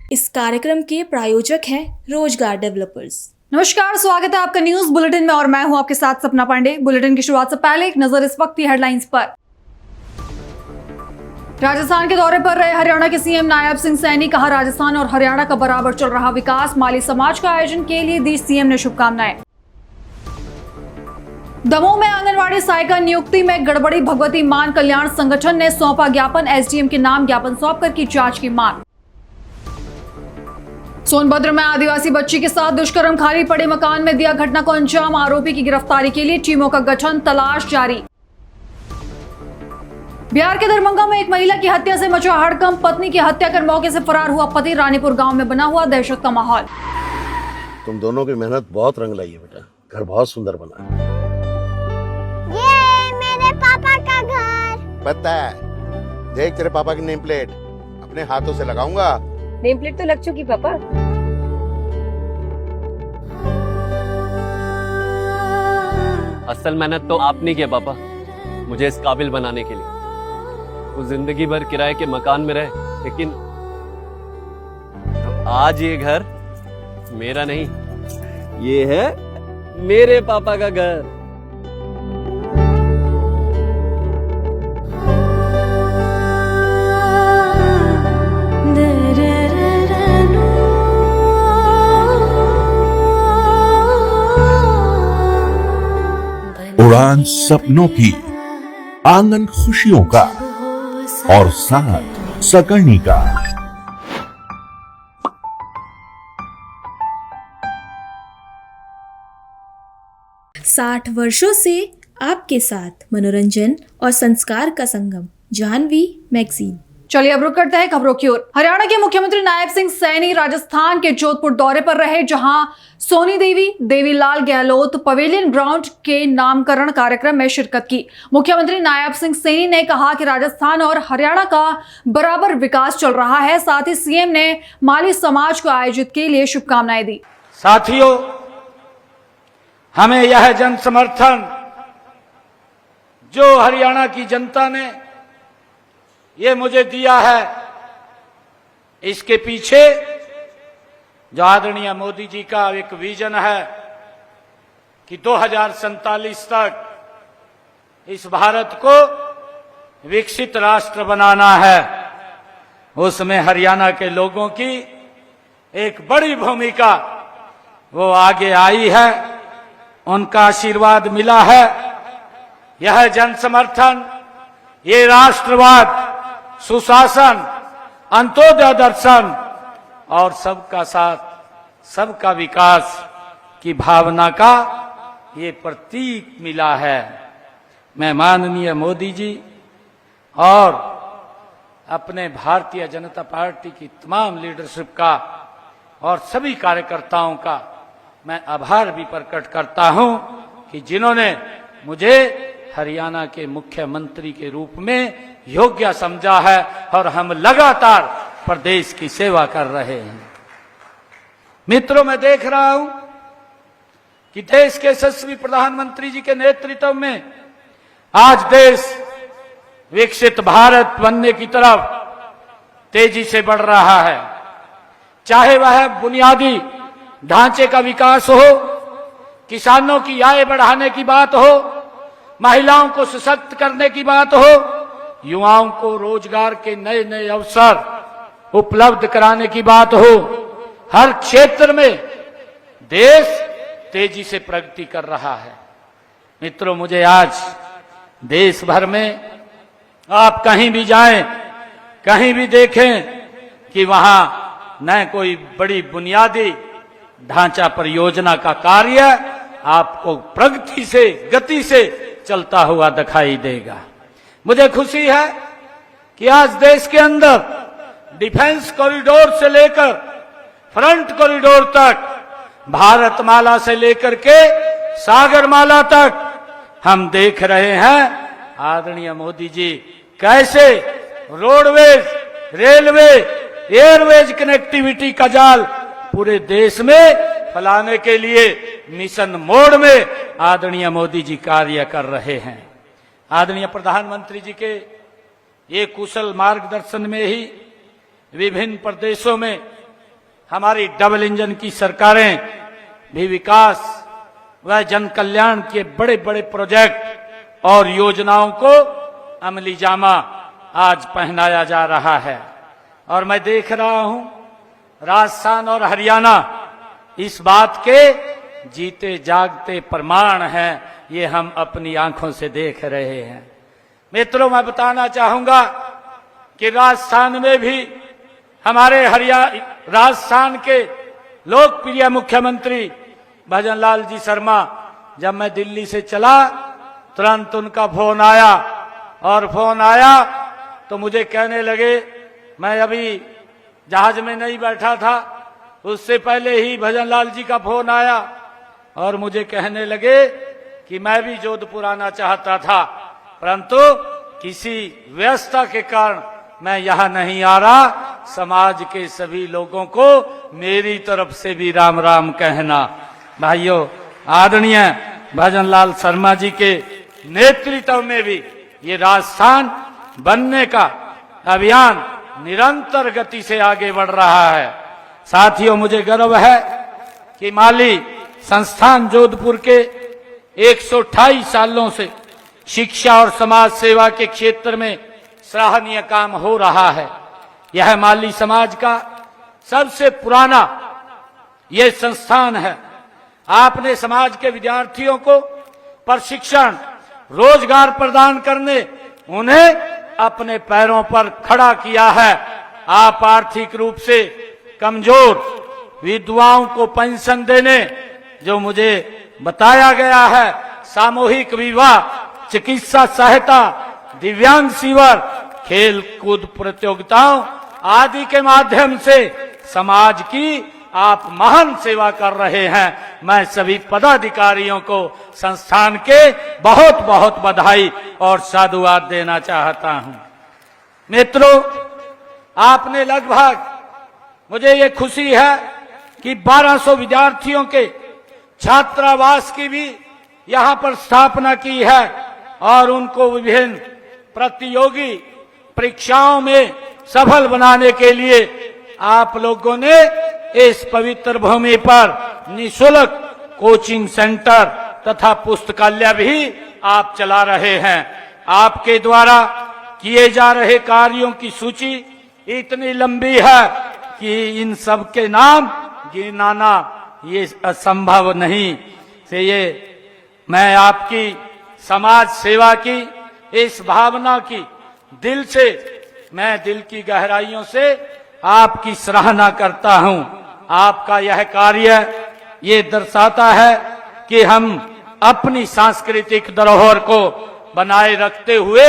इस कार्यक्रम के प्रायोजक हैं रोजगार डेवलपर्स। नमस्कार, स्वागत है आपका न्यूज बुलेटिन में और मैं हूं आपके साथ सपना पांडे। बुलेटिन की शुरुआत से पहले एक नजर इस वक्त की हेडलाइंस पर। राजस्थान के दौरे पर रहे हरियाणा के सीएम नायब सिंह सैनी, कहा राजस्थान और हरियाणा का बराबर चल रहा विकास। माली समाज का आयोजन के लिए दी सीएम ने शुभकामनाएं। दमोह में आंगनवाड़ी सहायिका नियुक्ति में गड़बड़ी, भगवती मान कल्याण संगठन ने सौंपा ज्ञापन। एसडीएम के नाम ज्ञापन सौंपकर की जांच की मांग। सोनभद्र में आदिवासी बच्ची के साथ दुष्कर्म, खाली पड़े मकान में दिया घटना को अंजाम। आरोपी की गिरफ्तारी के लिए टीमों का गठन, तलाश जारी। बिहार के दरभंगा में एक महिला की हत्या से मचा हड़कंप, पत्नी की हत्या कर मौके से फरार हुआ पति। रानीपुर गांव में बना हुआ दहशत का माहौल। तुम दोनों की मेहनत बहुत रंग लाई है बेटा, घर बहुत सुंदर बना है। ये मेरे पापा का घर। पता है, देख तेरे पापा की नेम प्लेट अपने हाथों से लगाऊंगा। नेम प्लेट तो लग चुकी पापा। असल मेहनत तो आपने किया पापा, मुझे इस काबिल बनाने के लिए। वो जिंदगी भर किराए के मकान में रहे, लेकिन आज ये घर मेरा नहीं, ये है मेरे पापा का घर। उड़ान सपनों की, आंगन खुशियों का और साथ सकर्णी का। 60 वर्षों से आपके साथ मनोरंजन और संस्कार का संगम, जाह्नवी मैगजीन। चलिए अब रुक करते हैं खबरों की ओर। हरियाणा के मुख्यमंत्री नायब सिंह सैनी राजस्थान के जोधपुर दौरे पर रहे, जहां सोनी देवी देवीलाल गहलोत पवेलियन ग्राउंड के नामकरण कार्यक्रम में शिरकत की। मुख्यमंत्री नायब सिंह सैनी ने कहा कि राजस्थान और हरियाणा का बराबर विकास चल रहा है। साथ ही सीएम ने माली समाज को आयोजित के लिए शुभकामनाएं दी। साथियों, हमें यह जन समर्थन जो हरियाणा की जनता ने ये मुझे दिया है, इसके पीछे जो आदरणीय मोदी जी का एक विजन है कि 2047 तक इस भारत को विकसित राष्ट्र बनाना है, उसमें हरियाणा के लोगों की एक बड़ी भूमिका वो आगे आई है, उनका आशीर्वाद मिला है। यह जन समर्थन, ये राष्ट्रवाद, सुशासन, अंत्योदय दर्शन और सबका साथ सबका विकास की भावना का ये प्रतीक मिला है। मैं माननीय मोदी जी और अपने भारतीय जनता पार्टी की तमाम लीडरशिप का और सभी कार्यकर्ताओं का मैं आभार भी प्रकट करता हूं कि जिन्होंने मुझे हरियाणा के मुख्यमंत्री के रूप में योग्य समझा है और हम लगातार प्रदेश की सेवा कर रहे हैं। मित्रों, मैं देख रहा हूं कि देश के यशस्वी प्रधानमंत्री जी के नेतृत्व में आज देश विकसित भारत बनने की तरफ तेजी से बढ़ रहा है। चाहे वह बुनियादी ढांचे का विकास हो, किसानों की आय बढ़ाने की बात हो, महिलाओं को सशक्त करने की बात हो, युवाओं को रोजगार के नए नए अवसर उपलब्ध कराने की बात हो, हर क्षेत्र में देश तेजी से प्रगति कर रहा है। मित्रों, मुझे आज देश भर में आप कहीं भी जाएं, कहीं भी देखें कि वहां न कोई बड़ी बुनियादी ढांचा परियोजना का कार्य आपको प्रगति से, गति से चलता हुआ दिखाई देगा। मुझे खुशी है कि आज देश के अंदर डिफेंस कॉरिडोर से लेकर फ्रंट कॉरिडोर तक, भारतमाला से लेकर के सागरमाला तक हम देख रहे हैं आदरणीय मोदी जी कैसे रोडवेज, रेलवे, एयरवेज कनेक्टिविटी का जाल पूरे देश में फैलाने के लिए मिशन मोड में आदरणीय मोदी जी कार्य कर रहे हैं। आदरणीय प्रधानमंत्री जी के ये कुशल मार्गदर्शन में ही विभिन्न प्रदेशों में हमारी डबल इंजन की सरकारें भी विकास व जन कल्याण के बड़े बड़े प्रोजेक्ट और योजनाओं को अमली जामा आज पहनाया जा रहा है। और मैं देख रहा हूं राजस्थान और हरियाणा इस बात के जीते जागते प्रमाण हैं, ये हम अपनी आंखों से देख रहे हैं। मित्रों, मैं बताना चाहूंगा कि राजस्थान में भी हमारे राजस्थान के लोकप्रिय मुख्यमंत्री भजनलाल जी शर्मा, जब मैं दिल्ली से चला तुरंत उनका फोन आया, और फोन आया तो मुझे कहने लगे, मैं अभी जहाज में नहीं बैठा था, उससे पहले ही भजनलाल जी का फोन आया और मुझे कहने लगे कि मैं भी जोधपुर आना चाहता था, परंतु किसी व्यस्तता के कारण मैं यहां नहीं आ रहा। समाज के सभी लोगों को मेरी तरफ से भी राम राम कहना। भाइयों, आदरणीय भजनलाल शर्मा जी के नेतृत्व में भी ये राजस्थान बनने का अभियान निरंतर गति से आगे बढ़ रहा है। साथियों, मुझे गर्व है कि माली संस्थान जोधपुर के 128 सालों से शिक्षा और समाज सेवा के क्षेत्र में सराहनीय काम हो रहा है। यह माली समाज का सबसे पुराना यह संस्थान है। आपने समाज के विद्यार्थियों को प्रशिक्षण, रोजगार प्रदान करने, उन्हें अपने पैरों पर खड़ा किया है। आप आर्थिक रूप से कमजोर विधवाओं को पेंशन देने, जो मुझे बताया गया है, सामूहिक विवाह, चिकित्सा सहायता, दिव्यांग शिविर, खेल कूद प्रतियोगिताओं आदि के माध्यम से समाज की आप महान सेवा कर रहे हैं। मैं सभी पदाधिकारियों को संस्थान के बहुत बहुत बधाई और साधुवाद देना चाहता हूं। मित्रों, आपने लगभग, मुझे ये खुशी है कि 1200 विद्यार्थियों के छात्रावास की भी यहां पर स्थापना की है और उनको विभिन्न प्रतियोगी परीक्षाओं में सफल बनाने के लिए आप लोगों ने इस पवित्र भूमि पर निःशुल्क कोचिंग सेंटर तथा पुस्तकालय भी आप चला रहे हैं। आपके द्वारा किए जा रहे कार्यों की सूची इतनी लंबी है कि इन सब के नाम गिनाना ये असंभव नहीं। से ये मैं आपकी समाज सेवा की इस भावना की दिल से, मैं दिल की गहराइयों से आपकी सराहना करता हूं। आपका यह कार्य ये दर्शाता है कि हम अपनी सांस्कृतिक धरोहर को बनाए रखते हुए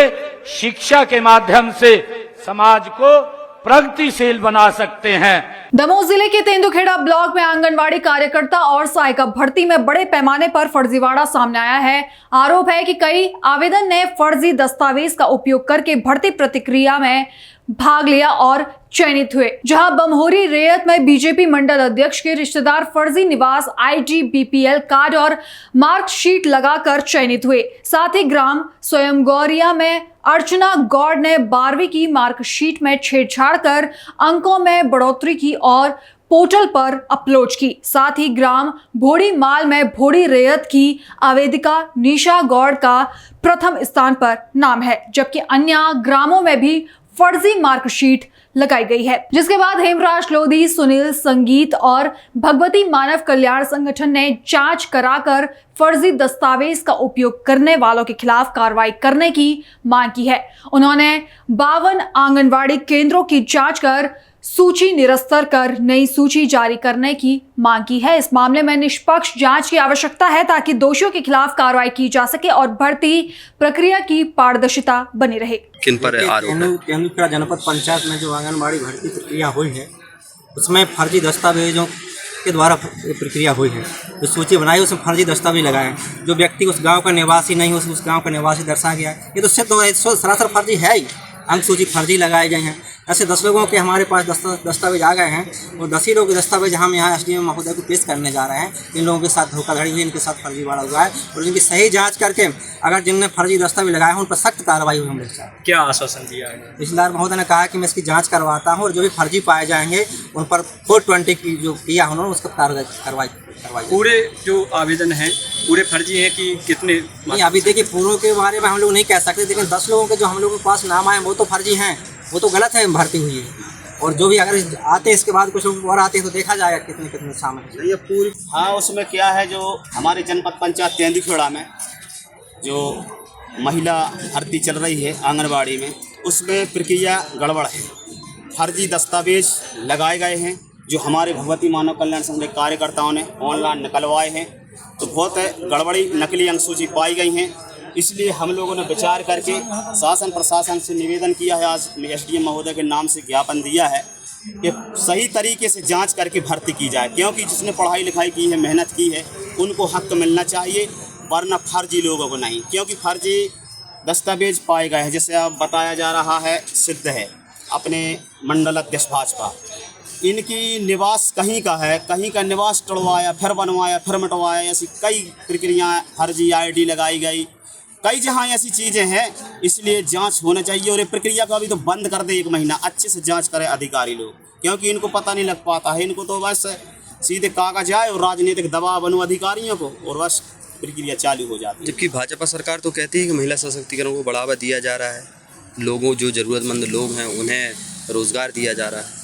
शिक्षा के माध्यम से समाज को प्रगतिशील बना सकते हैं। दमोह जिले के तेंदुखेड़ा ब्लॉक में आंगनवाड़ी कार्यकर्ता और सहायिका भर्ती में बड़े पैमाने पर फर्जीवाड़ा सामने आया है। आरोप है कि कई आवेदन ने फर्जी दस्तावेज का उपयोग करके भर्ती प्रक्रिया में भाग लिया और चयनित हुए, जहां बमहोरी रेयत में बीजेपी मंडल अध्यक्ष के रिश्तेदार फर्जी निवास ID BPL कार्ड और मार्कशीट लगाकर चयनित हुए। साथ ही ग्राम स्वयंगौरिया में अर्चना गौड़ ने 12वीं की मार्कशीट में छेड़छाड़ कर अंकों में बढ़ोतरी की और पोर्टल पर अपलोड की। साथ ही ग्राम भोड़ी माल में भोड़ी रेयत की आवेदिका निशा गौड़ का प्रथम स्थान पर नाम है, जबकि अन्य ग्रामों में भी फर्जी मार्कशीट लगाई गई है। जिसके बाद हेमराज लोधी, सुनील संगीत और भगवती मानव कल्याण संगठन ने जांच कराकर फर्जी दस्तावेज का उपयोग करने वालों के खिलाफ कार्रवाई करने की मांग की है। उन्होंने 52 आंगनवाड़ी केंद्रों की जांच कर सूची निरस्त कर नई सूची जारी करने की मांग की है। इस मामले में निष्पक्ष जांच की आवश्यकता है ताकि दोषियों के खिलाफ कार्रवाई की जा सके और भर्ती प्रक्रिया की पारदर्शिता बनी रहे। किन पर आरोप है? तेंदुखेड़ा जनपद पंचायत में जो आंगनबाड़ी भर्ती प्रक्रिया हुई है उसमें फर्जी दस्तावेजों के द्वारा प्रक्रिया हुई है। जो सूची बनाई उसमें फर्जी दस्तावेज लगाए, जो व्यक्ति उस गांव का निवासी नहीं उस गांव का निवासी दर्शा गया। ये तो सिद्ध सरासर फर्जी है ही। अंक सूची फर्जी लगाए गए हैं ऐसे 10 लोगों के हमारे पास दस्तावेज आ गए हैं और 10 ही लोग के दस्तावेज हम यहाँ एसडीएम महोदय को पेश करने जा रहे हैं। इन लोगों के साथ धोखाधड़ी हुई, इनके साथ फर्जीवाड़ा हुआ है और इनकी सही जांच करके अगर जिनने फर्जी दस्तावेज लगाए हैं उन पर सख्त कार्रवाई हुई। हम लोग क्या आश्वासन दिया है? तहसीलदार महोदय ने कहा कि मैं इसकी जाँच करवाता हूँ और जो भी फर्जी पाए जाएंगे उन पर 420 की जो किया उन्होंने उसका कार्रवाई करवाई। पूरे जो आवेदन हैं पूरे फर्जी हैं कि कितने? नहीं, अभी देखिए पूरों के बारे में हम लोग नहीं कह सकते, लेकिन 10 लोगों के जो हम लोगों के पास नाम आए वो तो फर्जी हैं, वो तो गलत है भर्ती हुई है। और जो भी अगर आते हैं इसके बाद कुछ लोग और आते हैं तो देखा जाएगा कितने कितने शामिल है। ये पूरी हाँ, उसमें क्या है जो हमारे जनपद पंचायत तेंदुखेड़ा में जो महिला भर्ती चल रही है आंगनबाड़ी में, उसमें प्रक्रिया गड़बड़ है। फर्जी दस्तावेज लगाए गए हैं जो हमारे भगवती मानव कल्याण संघ के कार्यकर्ताओं ने ऑनलाइन निकलवाए हैं, तो बहुत गड़बड़ी नकली अंकसूची पाई गई हैं। इसलिए हम लोगों ने विचार करके शासन प्रशासन से निवेदन किया है, आज एसडीएम महोदय के नाम से ज्ञापन दिया है कि सही तरीके से जांच करके भर्ती की जाए, क्योंकि जिसने पढ़ाई लिखाई की है, मेहनत की है, उनको हक मिलना चाहिए, वरना फर्जी लोगों को नहीं। क्योंकि फर्जी दस्तावेज पाए गए हैं, जैसे अब बताया जा रहा है सिद्ध है अपने मंडल अध्यक्ष भाजपा, इनकी निवास कहीं का है, कहीं का निवास तोड़वाया, फिर बनवाया, फिर मिटवाया, ऐसी कई प्रक्रियाएँ, फर्जी आईडी लगाई गई, कई जहाँ ऐसी चीज़ें हैं। इसलिए जांच होना चाहिए और ये प्रक्रिया को अभी तो बंद कर दे, 1 महीना अच्छे से जांच करें अधिकारी लोग, क्योंकि इनको पता नहीं लग पाता है। इनको तो बस सीधे कागज आए और राजनीतिक दबाव बनो अधिकारियों को और बस प्रक्रिया चालू हो जाती है। जबकि भाजपा सरकार तो कहती है कि महिला सशक्तिकरण को बढ़ावा दिया जा रहा है, लोगों जो ज़रूरतमंद लोग हैं उन्हें रोज़गार दिया जा रहा है।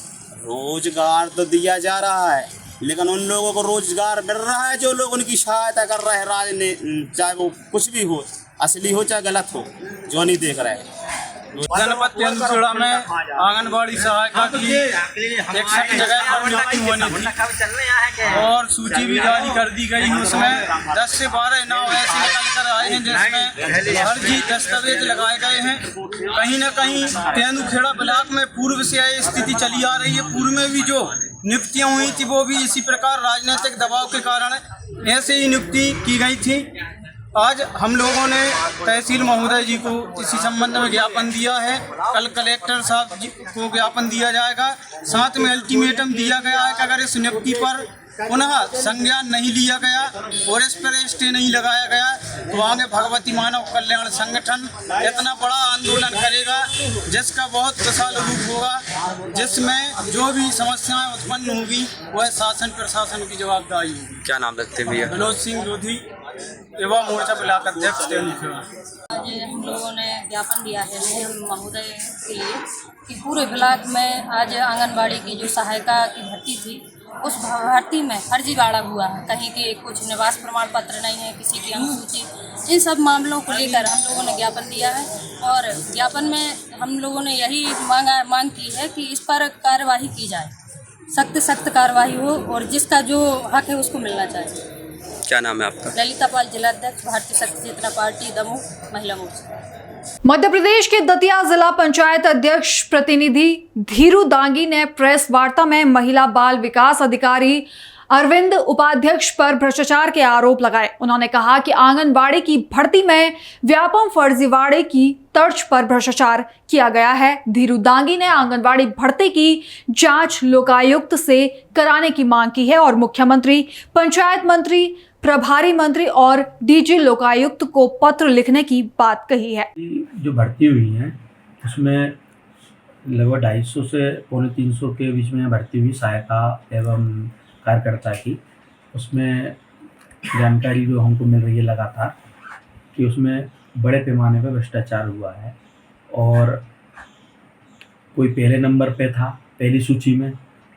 रोजगार तो दिया जा रहा है, लेकिन उन लोगों को रोजगार मिल रहा है जो लोग उनकी सहायता कर रहे हैं राजनीति, चाहे वो कुछ भी हो, असली हो चाहे गलत हो, जो नहीं देख रहे हैं। जनपद तेंदुखेड़ा में आंगनबाड़ी सहायिका की 61 जगह पर नियुक्ति होनी थी और सूची भी जारी कर दी गई है। उसमें 10 से 12 नाम ऐसे निकल कर आए हैं जिसमें फर्जी दस्तावेज लगाए गए हैं। कहीं न कहीं तेंदुखेड़ा ब्लॉक में पूर्व से यह स्थिति चली आ रही है। पूर्व में भी जो नियुक्तियाँ हुई थी वो भी इसी प्रकार राजनीतिक दबाव के कारण ऐसे ही नियुक्ति की गई थी। आज हम लोगों ने तहसील महोदय जी को इसी संबंध में ज्ञापन दिया है, कल कलेक्टर साहब जी को ज्ञापन दिया जाएगा। साथ में अल्टीमेटम दिया गया है कि अगर इस नियुक्ति पर पुनः संज्ञान नहीं लिया गया और इस पर स्टे नहीं लगाया गया तो आगे भगवती मानव कल्याण संगठन इतना बड़ा आंदोलन करेगा जिसका बहुत विशाल रूप होगा, जिसमें जो भी समस्याएं उत्पन्न होगी वह शासन प्रशासन की जवाबदारी होगी। क्या नाम रखते हैं भैया? विनोद सिंह लोधी, युवा मोर्चा ब्लॉक अध्यक्ष तेंदुखेड़ा। आज हम लोगों ने ज्ञापन दिया है सीएम महोदय के लिए कि पूरे ब्लॉक में आज आंगनबाड़ी की जो सहायिका की भर्ती थी उस भर्ती में फर्जीवाड़ा हुआ है। कहीं के कुछ निवास प्रमाण पत्र नहीं है, किसी की अनुसूची, इन सब मामलों को लेकर हम लोगों ने ज्ञापन दिया है और ज्ञापन में हम लोगों ने यही मांग की है कि इस पर कार्यवाही की जाए, सख्त कार्रवाई हो और जिसका जो हक है उसको मिलना चाहिए। क्या नाम है आपका? ललिता पाल, जिलाध्यक्ष भारतीय शक्ति चेतना पार्टी दमोह महिला मोर्चा। मध्य प्रदेश के दतिया जिला पंचायत अध्यक्ष प्रतिनिधि धीरू दांगी ने प्रेस वार्ता में महिला बाल विकास अधिकारी अरविंद उपाध्यक्ष पर भ्रष्टाचार के आरोप लगाए। उन्होंने कहा कि आंगनबाड़ी की भर्ती में व्यापम फर्जीवाड़े की तर्ज पर भ्रष्टाचार किया गया है। धीरू दांगी ने आंगनबाड़ी भर्ती की जांच लोकायुक्त से कराने की मांग की है और मुख्यमंत्री, पंचायत मंत्री, प्रभारी मंत्री और डीजी लोकायुक्त को पत्र लिखने की बात कही है। जो भर्ती हुई है उसमें लगभग 250 से 250 के बीच में भर्ती हुई सहायिका एवं कार्यकर्ता की, उसमें जानकारी जो हमको मिल रही है लगातार कि उसमें बड़े पैमाने पर भ्रष्टाचार हुआ है और कोई पहले नंबर पे था पहली सूची में,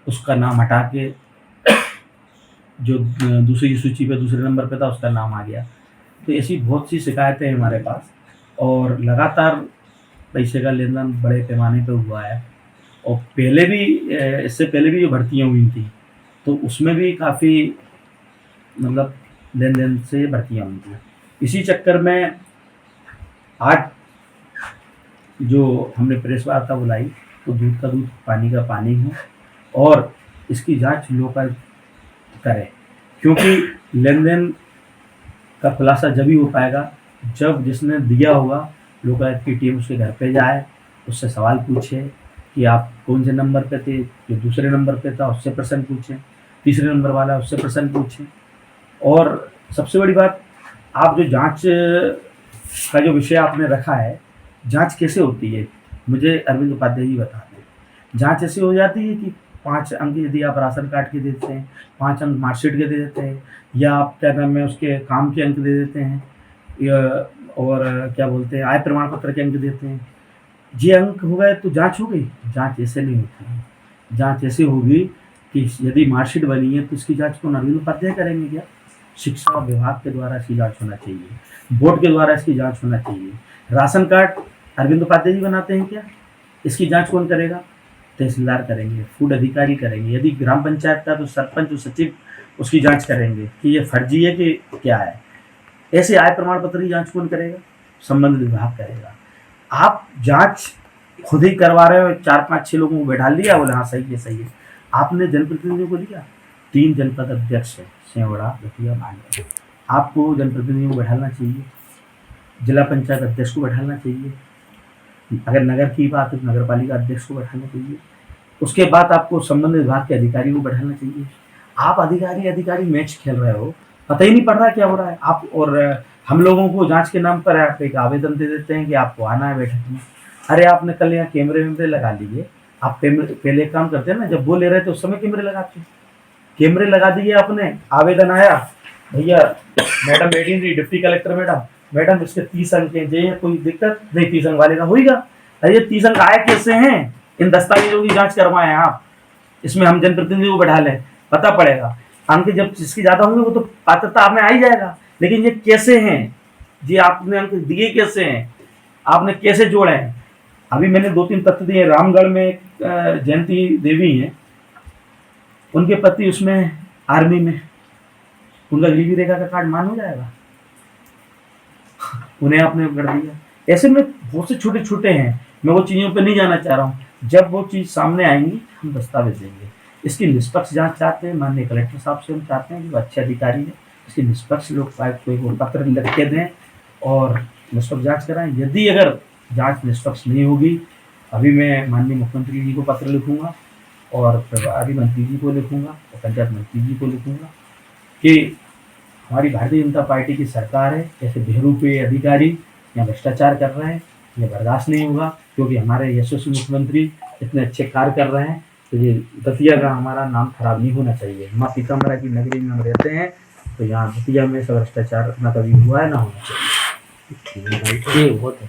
उसका नाम हटा के जो दूसरी सूची पे दूसरे नंबर पे था उसका नाम आ गया। तो ऐसी बहुत सी शिकायतें हमारे पास और लगातार पैसे का लेन देन बड़े पैमाने पे हुआ है और पहले भी इससे पहले भी जो भर्तियाँ हुई थी तो उसमें भी काफ़ी मतलब लेन देन से भर्तियाँ हुई थी। इसी चक्कर में आज जो हमने प्रेस वार्ता बुलाई तो दूध का दूध पानी का पानी है और इसकी जांच लोकायुक्त करे, क्योंकि लेन देन का खुलासा जब ही हो पाएगा जब जिसने दिया होगा लोकायुक्त की टीम उसके घर पे जाए, उससे सवाल पूछे कि आप कौन से नंबर पे थे, जो दूसरे नंबर पे था उससे प्रश्न पूछें, तीसरे नंबर वाला उससे प्रश्न पूछें। और सबसे बड़ी बात, आप जो जांच का जो विषय आपने रखा है, जांच कैसे होती है मुझे अरविंद उपाध्याय जी बता दें। जांच ऐसी हो जाती है कि 5 अंक यदि आप राशन कार्ड के देते हैं, 5 अंक मार्कशीट के दे देते हैं, या आप क्या नाम है उसके काम के अंक दे देते हैं, या और क्या बोलते हैं आय प्रमाण पत्र के अंक देते हैं, ये अंक हो गए तो जांच हो गई। जांच ऐसे नहीं होती है। जांच ऐसे होगी कि यदि मार्कशीट बनी है तो इसकी जांच कौन, अरविंद उपाध्याय करेंगे क्या? शिक्षा विभाग के द्वारा इसकी जांच होना चाहिए, बोर्ड के द्वारा इसकी जांच होना चाहिए। राशन कार्ड अरविंद उपाध्याय जी बनाते हैं क्या? इसकी जांच कौन करेगा? तहसीलदार करेंगे, फूड अधिकारी करेंगे। यदि ग्राम पंचायत का तो सरपंच और सचिव उसकी जांच करेंगे कि ये फर्जी है कि क्या है। ऐसे आय प्रमाण पत्र की जांच कौन करेगा? संबंधित विभाग करेगा। आप जांच खुद ही करवा रहे हो, 4-5-6 लोगों को बैठा लिया, बोले हाँ सही है सही है। आपने जनप्रतिनिधियों को लिया, 3 जनपद अध्यक्ष है, सेवड़ा, दतिया, मांडवा। आपको जनप्रतिनिधियों को बैठाना चाहिए, जिला पंचायत अध्यक्ष को बैठाना चाहिए, अगर नगर की बात है तो नगर पालिका अध्यक्ष को बैठाना चाहिए। उसके बाद आपको संबंधित विभाग के अधिकारी को बैठाना चाहिए। आप अधिकारी मैच खेल रहे हो, पता ही नहीं पड़ रहा क्या हो रहा है आप। और हम लोगों को जांच के नाम पर आप एक आवेदन दे देते हैं कि आपको आना है बैठक में। अरे आपने कल यहाँ कैमरे लगा लिए। आप पहले काम करते हैं ना, जब वो ले रहे थे उस समय कैमरे लगाते, कैमरे लगा दिए आपने। आवेदन आया, भैया मैडम बैठी थी, डिप्टी कलेक्टर मैडम इसके 30 अंक हैं, जे कोई दिक्कत नहीं, 30 अंक वाले का होगा। अरे 30 अंक आए कैसे हैं? इन दस्तावेजों की जांच करवाएं आप, इसमें हम जनप्रतिनिधि को बैठा लें, पता पड़ेगा। अंक जब जिसकी ज्यादा होंगे वो तो पात्रता आप में आ ही जाएगा। लेकिन ये कैसे हैं, ये आपने अंक दिए कैसे हैं, आपने कैसे जोड़े हैं? अभी मैंने 2-3 तथ्य दिए। रामगढ़ में एक जयंती देवी हैं, उनके पति उसमें आर्मी में, उनका गरीबी रेखा का कार्ड मान हो जाएगा, उन्हें आपने कर दिया। ऐसे में बहुत से छोटे छोटे हैं, मैं वो चीज़ों पे नहीं जाना चाह रहा हूँ। जब वो चीज़ सामने आएंगी हम दस्तावेज देंगे। इसकी निष्पक्ष जांच चाहते हैं, माननीय कलेक्टर साहब से हम चाहते हैं कि वो अच्छे अधिकारी हैं, इसकी निष्पक्ष लोग कोई वो पत्र लिख के दें और निष्पक्ष जांच कराएं। यदि अगर जांच निष्पक्ष नहीं होगी, अभी मैं माननीय मुख्यमंत्री जी को पत्र लिखूंगा और प्रभारी मंत्री जी को लिखूंगा और पंचायत मंत्री जी को लिखूंगा कि हमारी भारतीय जनता पार्टी की सरकार है, ऐसे बेहरूपे अधिकारी यहाँ भ्रष्टाचार कर रहे हैं, ये बर्दाश्त नहीं होगा। क्योंकि हमारे यशस्वी मुख्यमंत्री इतने अच्छे कार्य कर रहे हैं, तो ये दतिया का हमारा नाम खराब नहीं होना चाहिए। माँ पीताम्बरा की नगरी में हम रहते हैं, तो यहाँ दतिया में सब भ्रष्टाचार ना कभी हुआ है ना होना चाहिए। ये बहुत है,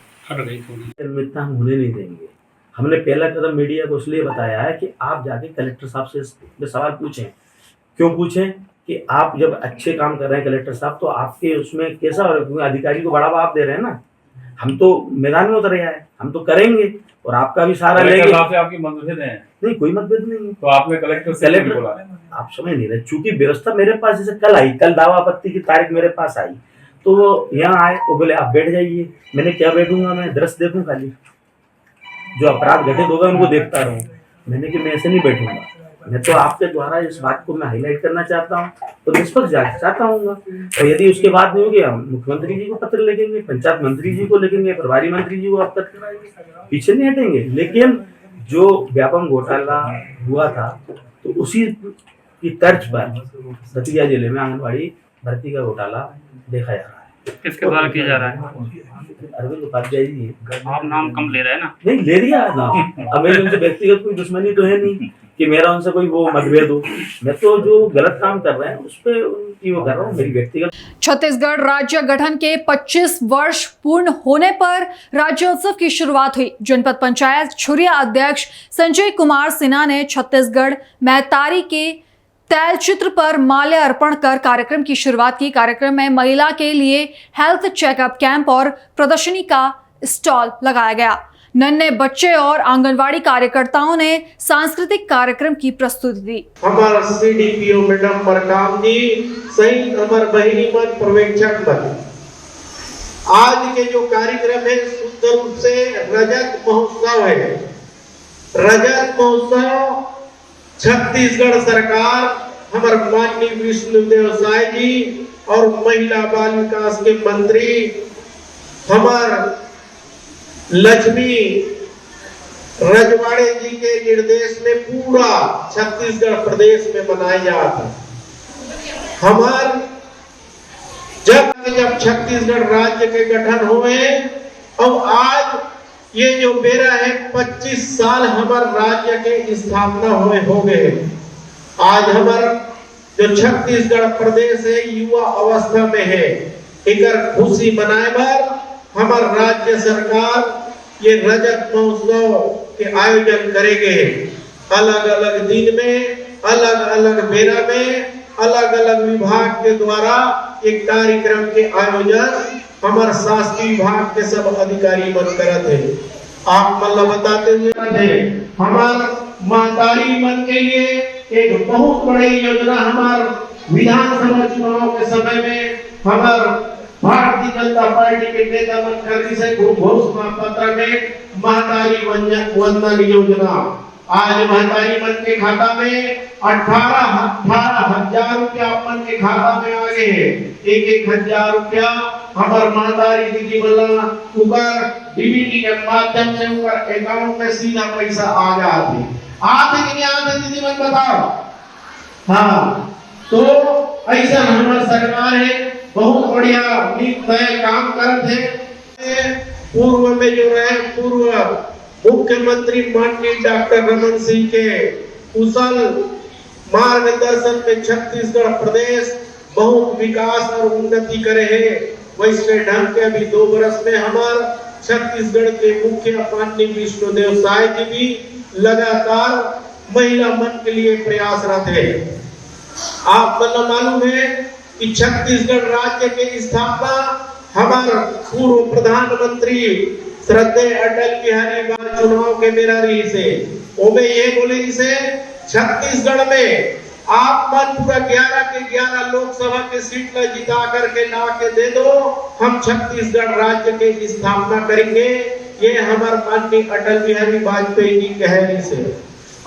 मिलता हम होने नहीं देंगे। हमने पहला कदम मीडिया को इसलिए बताया है कि आप जाके कलेक्टर साहब से सवाल पूछें। क्यों पूछें? कि आप जब अच्छे काम कर रहे हैं कलेक्टर साहब, तो आपके उसमें कैसा हो रहा है? अधिकारी को बढ़ावा आप दे रहे हैं ना। हम तो मैदान में उतरे हैं, हम तो करेंगे और आपका भी सहारा लेंगे। आपकी मतभेद है? नहीं, कोई मतभेद नहीं है। तो आपने कलेक्टर बोला? आप समझ नहीं रहे, चूंकि व्यवस्था मेरे पास जैसे कल आई, कल दावा आपत्ति की तारीख मेरे पास आई, तो वो यहाँ आए, वो बोले आप बैठ जाइए। मैंने क्या बैठूंगा, मैं दृश्य देखूं, खाली जो अपराध घटित होगा उनको देखता रहूं। मैंने कि मैं ऐसे नहीं बैठूंगा, मैं तो आपके द्वारा इस बात को मैं हाईलाइट करना चाहता हूँ, तो निष्पक्ष जांच चाहता हूँ। और यदि उसके बाद नहीं होगी, हम मुख्यमंत्री जी को पत्र लिखेंगे, पंचायत मंत्री जी को लिखेंगे, प्रभारी मंत्री जी को अवगत कराएंगे, पीछे नहीं हटेंगे। लेकिन जो व्यापम घोटाला हुआ था, तो उसी की तर्ज पर दतिया जिले में आंगनबाड़ी भर्ती का घोटाला देखा जा रहा है। किसके द्वारा किया जा रहा है? अरविंद उपाध्याय जी। आप नाम कम ले रहे हैं ना? नहीं ले लिया नाम। अब मेरी उनसे व्यक्तिगत कोई दुश्मनी तो है नहीं कि मेरा उनसे कोई वो मतभेद हो। मैं तो जो गलत काम कर रहे हैं उस पर उनकी वो कर रहा हूँ, मेरी व्यक्तिगत। छत्तीसगढ़ राज्य गठन के 25 वर्ष पूर्ण होने पर राज्योत्सव की शुरुआत हुई। जनपद पंचायत छुरिया अध्यक्ष संजय कुमार सिन्हा ने छत्तीसगढ़ मैतारी के तैल चित्र पर माल्यार्पण कर कार्यक्रम की शुरुआत की। कार्यक्रम में महिला के लिए हेल्थ चेकअप कैंप और प्रदर्शनी का स्टॉल लगाया गया। नन्हे बच्चे और आंगनवाड़ी कार्यकर्ताओं ने सांस्कृतिक कार्यक्रम की प्रस्तुति दी। हमारा सीडीपीओ मैडम मरकाम जी सही, हमारे बहिनी मन पर्यवेक्षक मन, आज के जो कार्यक्रम है सुंदर रूप से रजत महोत्सव है। रजत महोत्सव छत्तीसगढ़ सरकार, हमारे माननीय विष्णुदेव साय जी और महिला बाल विकास के मंत्री हमार लक्ष्मी रजवाड़े जी के निर्देश में पूरा छत्तीसगढ़ प्रदेश में मनाया जाता। जब छत्तीसगढ़ राज्य के गठन हुए और आज ये जो बेरा है 25 साल हमारे राज्य के स्थापना हुए हो गए। आज हमारा जो छत्तीसगढ़ प्रदेश है युवा अवस्था में है। इकर खुशी मनाए बार हमार राज्य सरकार ये रजत महोत्सव के आयोजन करेंगे। अलग अलग दिन में, अलग अलग बेरा में, अलग अलग विभाग के द्वारा एक कार्यक्रम के आयोजन हमारे शासकीय विभाग के सब अधिकारी मन करत है। आप मतलब बताते हुए हमार महतारी मन के लिए एक बहुत बड़ी योजना हमार विधानसभा चुनाव के समय में हमार भारतीय जनता पार्टी के नेता मन कर से घोषणा पत्र में महतारी वंदन योजना आज महतारी मन के खाता में 18,000 रुपया मन के खाता में आ गए हैं। 1,000 रुपया हमार महतारी दीदी बोला ऊपर डीबीटी के माध्यम से ऊपर अकाउंट में सीधा पैसा आ जाते। आते कि नहीं आते दीदी मन बताओ। हाँ, तो ऐसा हमारा सरकार है बहुत बढ़िया तय काम करते हैं। पूर्व में जो रहे पूर्व मुख्यमंत्री माननीय डॉक्टर रमन सिंह के कुशल मार्गदर्शन में छत्तीसगढ़ प्रदेश बहुत विकास और उन्नति करे है। वैसे ढंग के अभी 2 वर्ष में हमारे छत्तीसगढ़ के मुख्य माननीय विष्णुदेव साय जी भी लगातार महिला मन के लिए प्रयासरत है। आप मतलब मालूम है कि छत्तीसगढ़ राज्य के स्थापना हमारे पूर्व प्रधानमंत्री श्रद्धेय अटल बिहारी वाजपेयी चुनाव के मेरा रही से ओमे ये बोले इसे छत्तीसगढ़ में आप मन पूरा 11 के 11 लोकसभा के सीट ला जिता करके ला के दे दो, हम छत्तीसगढ़ राज्य के स्थापना करेंगे। ये हमारे माननीय अटल बिहारी वाजपेयी जी कहने से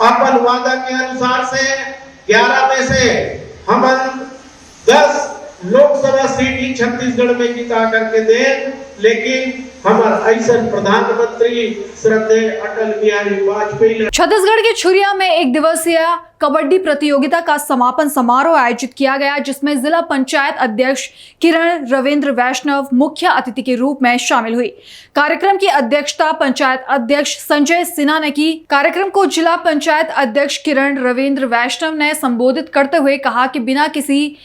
अपन वादा के अनुसार से 11 में से हम 10 लोकसभा सीट ही छत्तीसगढ़ में जिता करके दे, लेकिन हमारा ऐसा प्रधानमंत्री श्रद्धेय अटल बिहारी वाजपेयी। छत्तीसगढ़ के छुरिया में 1 दिवसीय कबड्डी प्रतियोगिता का समापन समारोह आयोजित किया गया, जिसमें जिला पंचायत अध्यक्ष किरण रविंद्र वैष्णव मुख्य अतिथि के रूप में शामिल हुई। कार्यक्रम की अध्यक्षता पंचायत अध्यक्ष संजय सिन्हा ने की। कार्यक्रम को जिला पंचायत अध्यक्ष किरण रविंद्र वैष्णव ने संबोधित करते हुए कहा कि बिना किसी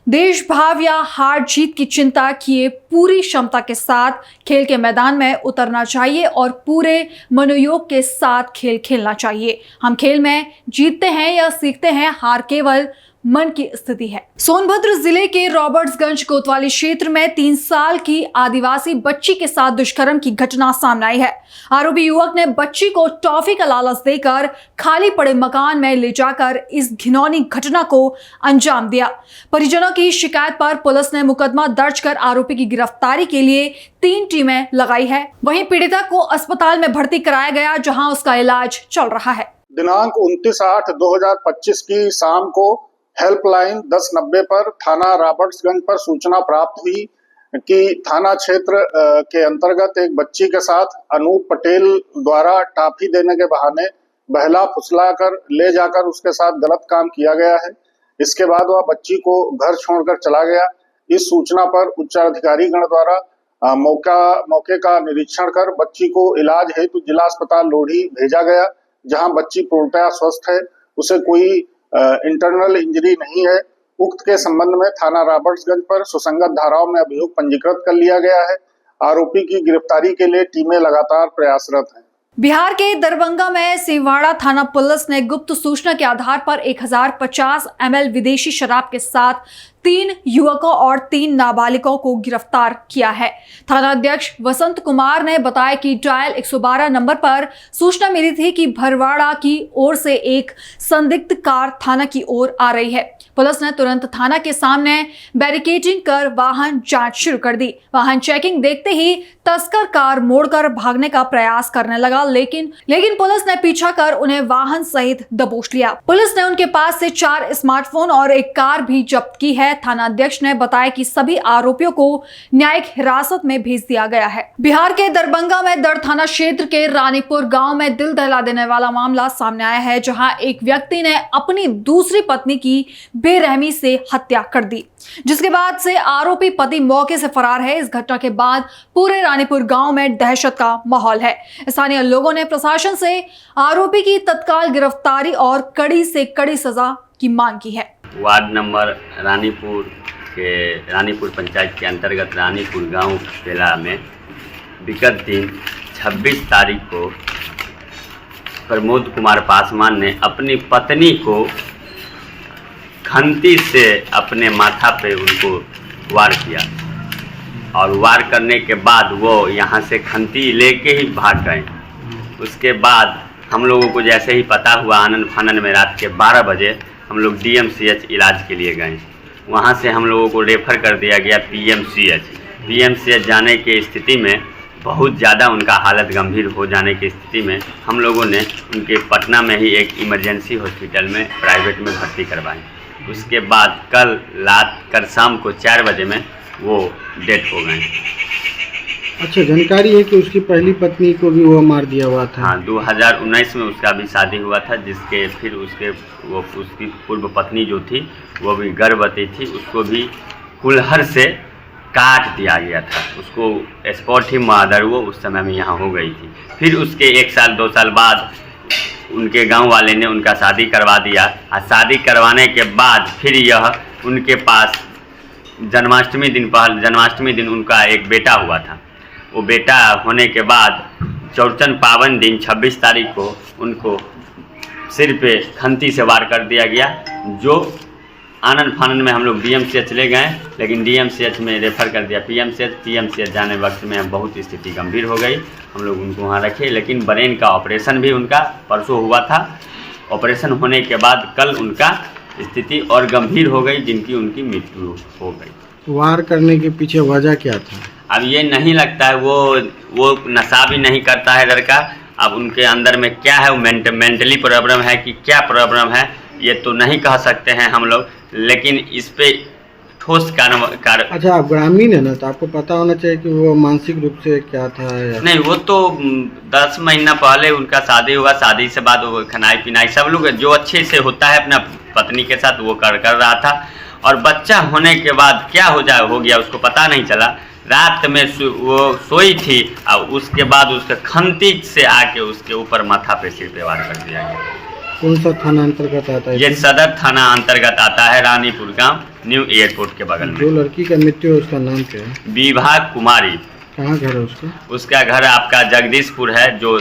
देश भाव या हार जीत की चिंता किए पूरी क्षमता के साथ खेल के मैदान में उतरना चाहिए और पूरे मनोयोग के साथ खेल खेलना चाहिए। हम खेल में जीतते हैं या सीखते हैं, हार केवल मन की स्थिति है। सोनभद्र जिले के रॉबर्ट्सगंज कोतवाली क्षेत्र में 3 साल की आदिवासी बच्ची के साथ दुष्कर्म की घटना सामने आई है। आरोपी युवक ने बच्ची को टॉफी का लालच देकर खाली पड़े मकान में ले जाकर इस घिनौनी घटना को अंजाम दिया। परिजनों की शिकायत पर पुलिस ने मुकदमा दर्ज कर आरोपी की गिरफ्तारी के लिए 3 टीमें लगाई है। वहीं पीड़िता को अस्पताल में भर्ती कराया गया, जहां उसका इलाज चल रहा है। दिनांक 29/8/2025 की शाम को हेल्पलाइन 1090 पर थाना रॉबर्ट्सगंज पर सूचना प्राप्त हुई कि थाना क्षेत्र के अंतर्गत एक बच्ची के साथ अनूप पटेल द्वारा टॉफी देने के बहाने बहला फुसलाकर ले जाकर उसके साथ गलत काम किया गया है। इसके बाद वह बच्ची को घर छोड़कर चला गया। इस सूचना पर उच्चाधिकारी गण द्वारा मौके का निरीक्षण कर बच्ची को इलाज हेतु जिला अस्पताल लोढ़ी भेजा गया, जहां बच्ची पूर्णतः स्वस्थ है, उसे कोई इंटरनल इंजरी नहीं है। उक्त के संबंध में थाना रॉबर्ट्सगंज पर सुसंगत धाराओं में अभियोग पंजीकृत कर लिया गया है। आरोपी की गिरफ्तारी के लिए टीमें लगातार प्रयासरत हैं। बिहार के दरभंगा में सिंहवाड़ा थाना पुलिस ने गुप्त सूचना के आधार पर 1050 ml विदेशी शराब के साथ 3 युवकों और 3 नाबालिगों को गिरफ्तार किया है। थाना अध्यक्ष वसंत कुमार ने बताया कि डायल 112 नंबर पर सूचना मिली थी कि भरवाड़ा की ओर से एक संदिग्ध कार थाना की ओर आ रही है। पुलिस ने तुरंत थाना के सामने बैरिकेडिंग कर वाहन जांच शुरू कर दी। वाहन चेकिंग देखते ही तस्कर कार मोड़कर भागने का प्रयास करने लगा, लेकिन पुलिस ने पीछा कर उन्हें वाहन सहित दबोच लिया। पुलिस ने उनके पास से 4 स्मार्टफोन और एक कार भी जब्त की है। पंचायत थाना अध्यक्ष ने बताया कि सभी आरोपियों को न्यायिक हिरासत में भेज दिया गया है। बिहार के दरभंगा में दर थाना क्षेत्र के रानीपुर गांव में दिल दहला देने वाला मामला सामने आया है, जहां एक व्यक्ति ने अपनी दूसरी पत्नी की बेरहमी से हत्या कर दी, जिसके बाद से आरोपी पति मौके से फरार है। इस घटना के बाद पूरे रानीपुर गांव में दहशत का माहौल है। स्थानीय लोगों ने प्रशासन से आरोपी की तत्काल गिरफ्तारी और कड़ी से कड़ी सजा की मांग की है। वार्ड नंबर रानीपुर पंचायत के अंतर्गत रानीपुर गांव बेला में विगत दिन 26 तारीख को प्रमोद कुमार पासवान ने अपनी पत्नी को खंती से अपने माथा पे उनको वार किया और वार करने के बाद वो यहाँ से खंती लेके ही भाग गए। उसके बाद हम लोगों को जैसे ही पता हुआ आनन फानन में रात के 12 बजे हम लोग DMCH इलाज के लिए गए। वहाँ से हम लोगों को रेफ़र कर दिया गया PMCH जाने की स्थिति में बहुत ज़्यादा उनका हालत गंभीर हो जाने की स्थिति में हम लोगों ने उनके पटना में ही एक इमरजेंसी हॉस्पिटल में प्राइवेट में भर्ती करवाई। उसके बाद कल शाम को 4 बजे में वो डेथ हो गए। अच्छा, जानकारी है कि उसकी पहली पत्नी को भी वो मार दिया हुआ था। हाँ, 2019 में उसका भी शादी हुआ था, जिसके फिर उसकी पूर्व पत्नी जो थी वो भी गर्भवती थी, उसको भी कुल्हड़ से काट दिया गया था। उसको स्पॉट ही मर्डर वो उस समय में यहाँ हो गई थी। फिर उसके 1 साल 2 साल बाद उनके गांव वाले ने उनका शादी करवा दिया और शादी करवाने के बाद फिर यह उनके पास जन्माष्टमी दिन उनका एक बेटा हुआ था। वो बेटा होने के बाद चौरचन पावन दिन 26 तारीख को उनको सिर पे खंती से वार कर दिया गया, जो आनन फानन में हम लोग DMCH ले गए, लेकिन DMCH में रेफ़र कर दिया PMCH जाने वक्त में बहुत स्थिति गंभीर हो गई। हम लोग उनको वहाँ रखे, लेकिन ब्रेन का ऑपरेशन भी उनका परसों हुआ था। ऑपरेशन होने के बाद कल उनका स्थिति और गंभीर हो गई, जिनकी उनकी मृत्यु हो गई। वार करने के पीछे वजह क्या था? अब ये नहीं लगता है, वो नशा भी नहीं करता है लड़का। अब उनके अंदर में क्या है, वो मेंटली प्रॉब्लम है कि क्या प्रॉब्लम है ये तो नहीं कह सकते हैं हम लोग, लेकिन इस पे ठोस कार्य। अच्छा, आप ग्रामीण है ना, तो आपको पता होना चाहिए कि वो मानसिक रूप से क्या था या नहीं। वो तो 10 महीना पहले उनका शादी हुआ, शादी से बाद वो खनाई पिनाई सब लोग जो अच्छे से होता है अपना पत्नी के साथ वो कर रहा था, और बच्चा होने के बाद क्या हो गया उसको पता नहीं चला। रात में वो सोई थी और उसके बाद उसके खंती से आके उसके ऊपर माथा पे सिर पे वार कर दिया गया। कौन सा थाना अंतर्गत आता है? ये सदर थाना अंतर्गत आता है, रानीपुर गांव, न्यू एयरपोर्ट के बगल में। जो लड़की का मृत्यु है उसका नाम क्या है? विभा कुमारी। कहाँ घर है उसका? उसका घर आपका जगदीशपुर है, जो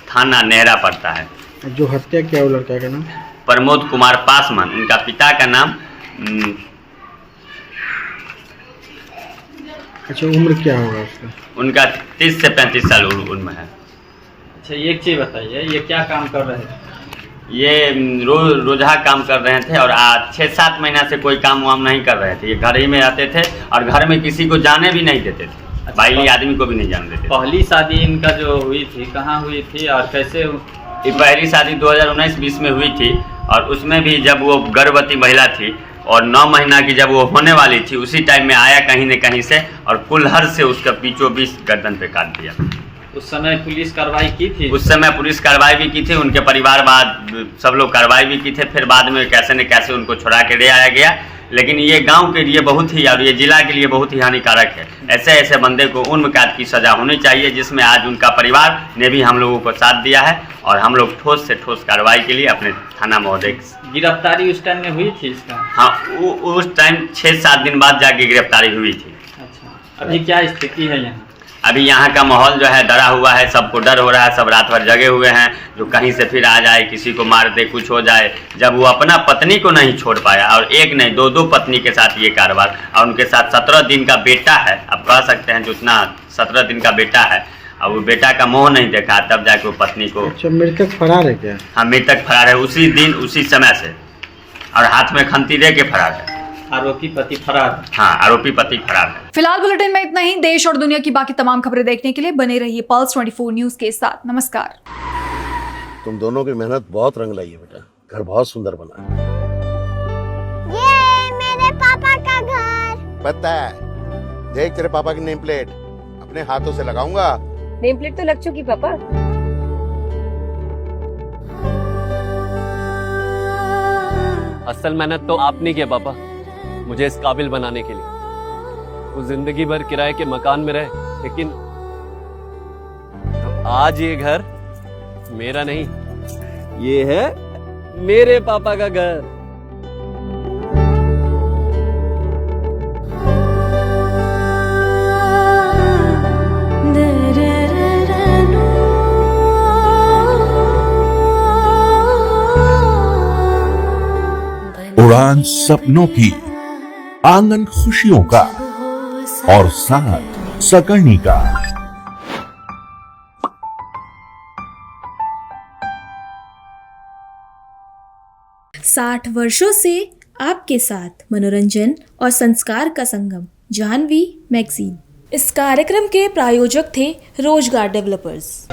थाना नेहरा पड़ता है। जो हत्या किया वो लड़का का नाम? प्रमोद कुमार पासवान। उनका पिता का नाम अच्छा, उम्र क्या होगा उसका? उनका 30 से 35 साल उम्र है। अच्छा, एक चीज़ बताइए, ये क्या काम कर रहे थे? ये रोजा काम कर रहे थे और 6-7 महीना से कोई काम वाम नहीं कर रहे थे। ये घर ही में रहते थे और घर में किसी को जाने भी नहीं देते थे, बाहरी आदमी को भी नहीं जाने देते। पहली शादी इनका जो हुई थी कहाँ हुई थी और कैसे? ये पहली शादी 2019-20 में हुई थी, और उसमें भी जब वो गर्भवती महिला थी और 9 महीना की जब वो होने वाली थी, उसी टाइम में आया कहीं न कहीं से और कुल्हड़ से उसका बीचों बीच गर्दन पे काट दिया। उस समय पुलिस कार्रवाई की थी? उस समय पुलिस कार्रवाई भी की थी, उनके परिवार बाद सब लोग कार्रवाई भी की थे। फिर बाद में कैसे न कैसे उनको छुड़ा के ले आया गया, लेकिन ये गांव के लिए बहुत ही और ये जिला के लिए बहुत ही हानिकारक है। ऐसे ऐसे बंदे को उम्र कैद की सजा होनी चाहिए, जिसमें आज उनका परिवार ने भी हम लोगों को साथ दिया है, और हम लोग ठोस से ठोस कार्रवाई के लिए अपने थाना महोदय। गिरफ्तारी उस टाइम में हुई थी इसका? हाँ, उस टाइम 6-7 दिन बाद जाके गिरफ्तारी हुई थी। अच्छा, अभी क्या स्थिति है यहाँ? अभी यहाँ का माहौल जो है डरा हुआ है, सबको डर हो रहा है, सब रात भर जगे हुए हैं, जो कहीं से फिर आ जाए, किसी को मार दे, कुछ हो जाए। जब वो अपना पत्नी को नहीं छोड़ पाया, और एक नहीं 2-2 पत्नी के साथ ये कारोबार, और उनके साथ 17 दिन का बेटा है, आप कह सकते हैं जितना 17 दिन का बेटा है, और वो बेटा का मोह नहीं देखा, तब जाके वो पत्नी को। अच्छा, मृतक फरार है क्या? हाँ, मृतक फरार है उसी दिन उसी समय से, और हाथ में खंती दे के फरार है। आरोपी पति फरार? हाँ, आरोपी पति फरार है। फिलहाल बुलेटिन में इतना ही। देश और दुनिया की बाकी तमाम खबरें देखने के लिए बने रहिए पल्स 24 न्यूज के साथ। नमस्कार। तुम दोनों की मेहनत बहुत रंग लाई है बेटा, घर बहुत सुंदर बना है। ये मेरे पापा का घर। पता है, देख तेरे पापा की नेम प्लेट अपने हाथों से लगाऊंगा। नेम प्लेट तो लग चुकी पापा। असल मेहनत तो आपने की है पापा, मुझे इस काबिल बनाने के लिए। वो जिंदगी भर किराए के मकान में रहे, लेकिन आज ये घर मेरा नहीं, ये है मेरे पापा का घर। उड़ान सपनों की, आंगन खुशियों का और साथ सकर्णी का। 60 वर्षों से आपके साथ मनोरंजन और संस्कार का संगम, जाह्नवी मैगजीन। इस कार्यक्रम के प्रायोजक थे रोजगार डेवलपर्स।